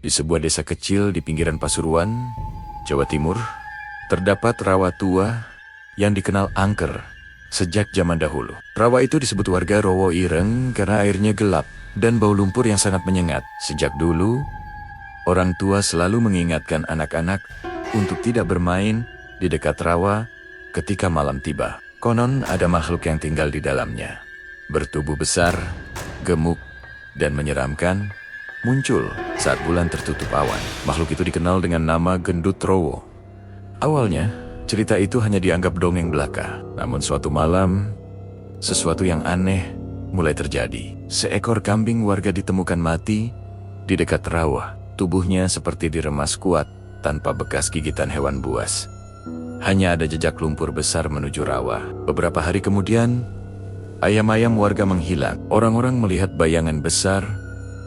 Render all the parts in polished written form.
Di sebuah desa kecil di pinggiran Pasuruan, Jawa Timur, terdapat rawa tua yang dikenal angker sejak zaman dahulu. Rawa itu disebut warga Rowo Ireng karena airnya gelap dan bau lumpur yang sangat menyengat. Sejak dulu, orang tua selalu mengingatkan anak-anak untuk tidak bermain di dekat rawa ketika malam tiba. Konon ada makhluk yang tinggal di dalamnya, bertubuh besar, gemuk, dan menyeramkan, muncul saat bulan tertutup awan. Makhluk itu dikenal dengan nama Gendut Rowo. Awalnya, cerita itu hanya dianggap dongeng belaka. Namun suatu malam, sesuatu yang aneh mulai terjadi. Seekor kambing warga ditemukan mati di dekat rawa. Tubuhnya seperti diremas kuat tanpa bekas gigitan hewan buas. Hanya ada jejak lumpur besar menuju rawa. Beberapa hari kemudian, ayam-ayam warga menghilang. Orang-orang melihat bayangan besar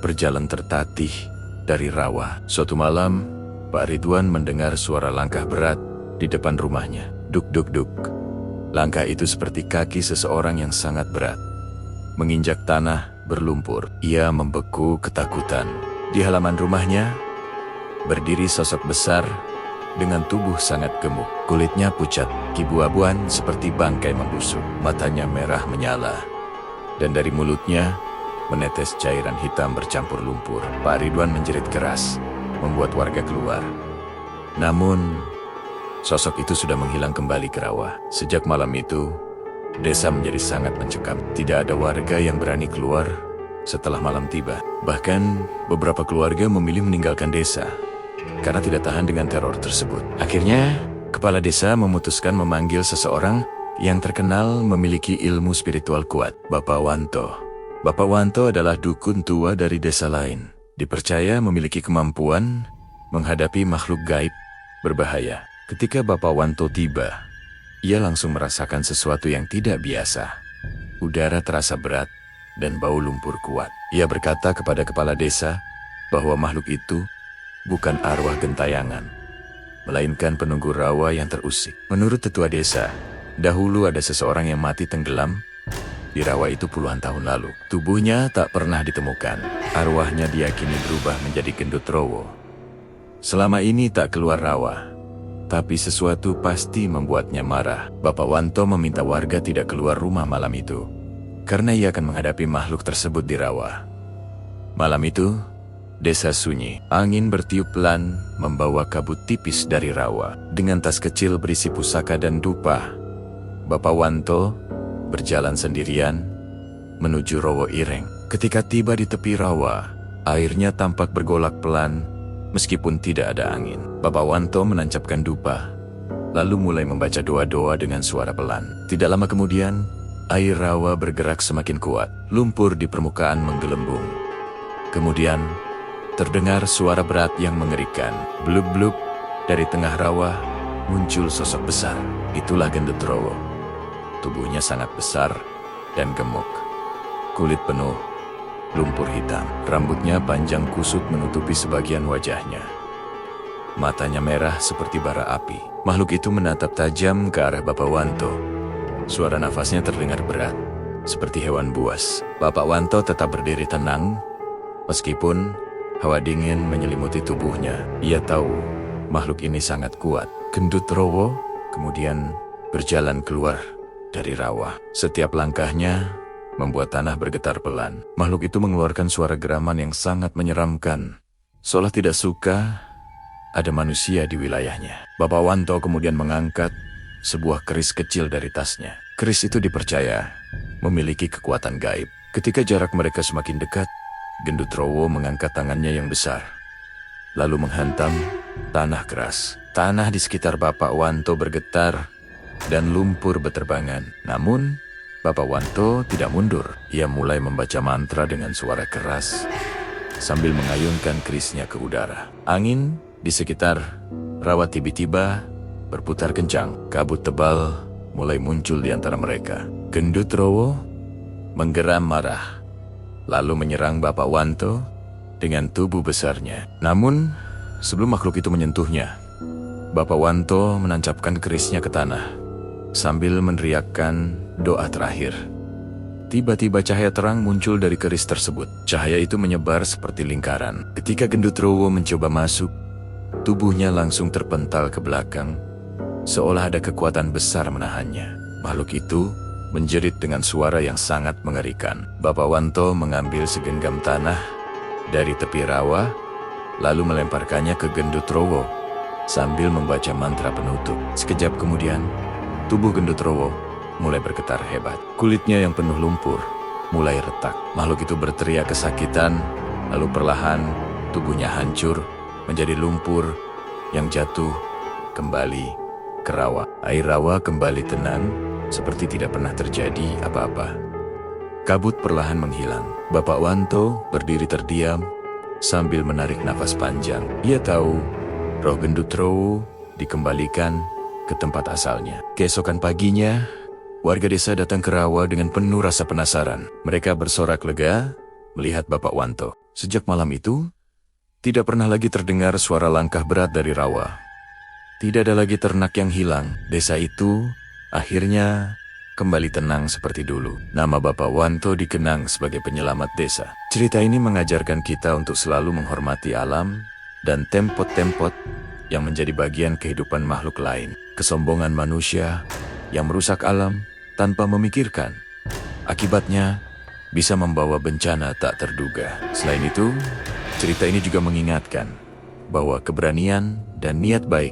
berjalan tertatih dari rawa. Suatu malam, Pak Ridwan mendengar suara langkah berat di depan rumahnya. Duk duk duk. Langkah itu seperti kaki seseorang yang sangat berat menginjak tanah berlumpur. Ia membeku ketakutan. Di halaman rumahnya berdiri sosok besar dengan tubuh sangat gemuk. Kulitnya pucat, kibu-abuan seperti bangkai membusuk. Matanya merah menyala, dan dari mulutnya menetes cairan hitam bercampur lumpur. Pak Ridwan menjerit keras, membuat warga keluar. Namun, sosok itu sudah menghilang kembali ke rawa. Sejak malam itu, desa menjadi sangat mencekam. Tidak ada warga yang berani keluar setelah malam tiba. Bahkan, beberapa keluarga memilih meninggalkan desa karena tidak tahan dengan teror tersebut. Akhirnya, kepala desa memutuskan memanggil seseorang yang terkenal memiliki ilmu spiritual kuat, Bapak Wanto. Bapak Wanto adalah dukun tua dari desa lain. Dipercaya memiliki kemampuan menghadapi makhluk gaib berbahaya. Ketika Bapak Wanto tiba, ia langsung merasakan sesuatu yang tidak biasa. Udara terasa berat dan bau lumpur kuat. Ia berkata kepada kepala desa bahwa makhluk itu bukan arwah gentayangan, melainkan penunggu rawa yang terusik. Menurut tetua desa, dahulu ada seseorang yang mati tenggelam di rawa itu puluhan tahun lalu. Tubuhnya tak pernah ditemukan. Arwahnya diyakini berubah menjadi Gendut Rowo. Selama ini tak keluar rawa, tapi sesuatu pasti membuatnya marah. Bapak Wanto meminta warga tidak keluar rumah malam itu, karena ia akan menghadapi makhluk tersebut di rawa. Malam itu, desa sunyi. Angin bertiup pelan, membawa kabut tipis dari rawa. Dengan tas kecil berisi pusaka dan dupa, Bapak Wanto berjalan sendirian menuju Rowo Ireng. Ketika tiba di tepi rawa, airnya tampak bergolak pelan meskipun tidak ada angin. Bapak Wanto menancapkan dupa, lalu mulai membaca doa-doa dengan suara pelan. Tidak lama kemudian, air rawa bergerak semakin kuat. Lumpur di permukaan menggelembung. Kemudian, terdengar suara berat yang mengerikan. Blub-blub, dari tengah rawa muncul sosok besar. Itulah Gendut Rowo. Tubuhnya sangat besar dan gemuk. Kulit penuh lumpur hitam. Rambutnya panjang kusut menutupi sebagian wajahnya. Matanya merah seperti bara api. Makhluk itu menatap tajam ke arah Bapak Wanto. Suara nafasnya terdengar berat, seperti hewan buas. Bapak Wanto tetap berdiri tenang, meskipun hawa dingin menyelimuti tubuhnya. Ia tahu makhluk ini sangat kuat. Gendut Rowo kemudian berjalan keluar dari rawa. Setiap langkahnya membuat tanah bergetar pelan. Makhluk itu mengeluarkan suara geraman yang sangat menyeramkan, seolah tidak suka ada manusia di wilayahnya. Bapak Wanto kemudian mengangkat sebuah keris kecil dari tasnya. Keris itu dipercaya memiliki kekuatan gaib. Ketika jarak mereka semakin dekat, Gendut Rowo mengangkat tangannya yang besar, lalu menghantam tanah keras. Tanah di sekitar Bapak Wanto bergetar dan lumpur beterbangan. Namun, Bapak Wanto tidak mundur. Ia mulai membaca mantra dengan suara keras sambil mengayunkan kerisnya ke udara. Angin di sekitar rawa tiba-tiba berputar kencang. Kabut tebal mulai muncul di antara mereka. Gendut Rowo menggeram marah, lalu menyerang Bapak Wanto dengan tubuh besarnya. Namun, sebelum makhluk itu menyentuhnya, Bapak Wanto menancapkan kerisnya ke tanah sambil meneriakkan doa terakhir. Tiba-tiba cahaya terang muncul dari keris tersebut. Cahaya itu menyebar seperti lingkaran. Ketika Gendruwo mencoba masuk, tubuhnya langsung terpental ke belakang, seolah ada kekuatan besar menahannya. Makhluk itu menjerit dengan suara yang sangat mengerikan. Bapak Wanto mengambil segenggam tanah dari tepi rawa, lalu melemparkannya ke Gendruwo sambil membaca mantra penutup. Sekejap kemudian, tubuh Gendruwo mulai bergetar hebat. Kulitnya yang penuh lumpur mulai retak. Makhluk itu berteriak kesakitan, lalu perlahan tubuhnya hancur menjadi lumpur yang jatuh kembali ke rawa. Air rawa kembali tenang, seperti tidak pernah terjadi apa-apa. Kabut perlahan menghilang. Bapak Wanto berdiri terdiam sambil menarik nafas panjang. Ia tahu roh Gendruwo dikembalikan ke tempat asalnya. Keesokan paginya, warga desa datang ke rawa dengan penuh rasa penasaran. Mereka bersorak lega melihat Bapak Wanto. Sejak malam itu, tidak pernah lagi terdengar suara langkah berat dari rawa. Tidak ada lagi ternak yang hilang. Desa itu akhirnya kembali tenang seperti dulu. Nama Bapak Wanto dikenang sebagai penyelamat desa. Cerita ini mengajarkan kita untuk selalu menghormati alam dan tempot-tempot yang menjadi bagian kehidupan makhluk lain. Kesombongan manusia yang merusak alam tanpa memikirkan akibatnya bisa membawa bencana tak terduga. Selain itu, cerita ini juga mengingatkan bahwa keberanian dan niat baik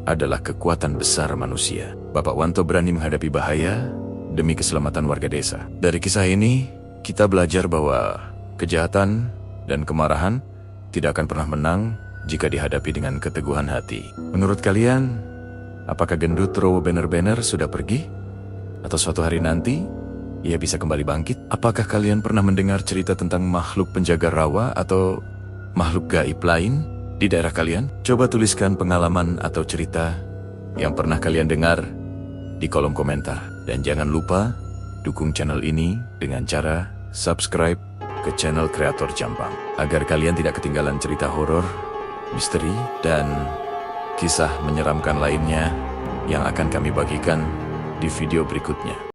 adalah kekuatan besar manusia. Bapak Wanto berani menghadapi bahaya demi keselamatan warga desa. Dari kisah ini, kita belajar bahwa kejahatan dan kemarahan tidak akan pernah menang jika dihadapi dengan keteguhan hati. Menurut kalian, apakah Gendruwo benar-benar sudah pergi? Atau suatu hari nanti, ia bisa kembali bangkit? Apakah kalian pernah mendengar cerita tentang makhluk penjaga rawa atau makhluk gaib lain di daerah kalian? Coba tuliskan pengalaman atau cerita yang pernah kalian dengar di kolom komentar. Dan jangan lupa dukung channel ini dengan cara subscribe ke channel Kreator Jampang, agar kalian tidak ketinggalan cerita horor, misteri, dan kisah menyeramkan lainnya yang akan kami bagikan di video berikutnya.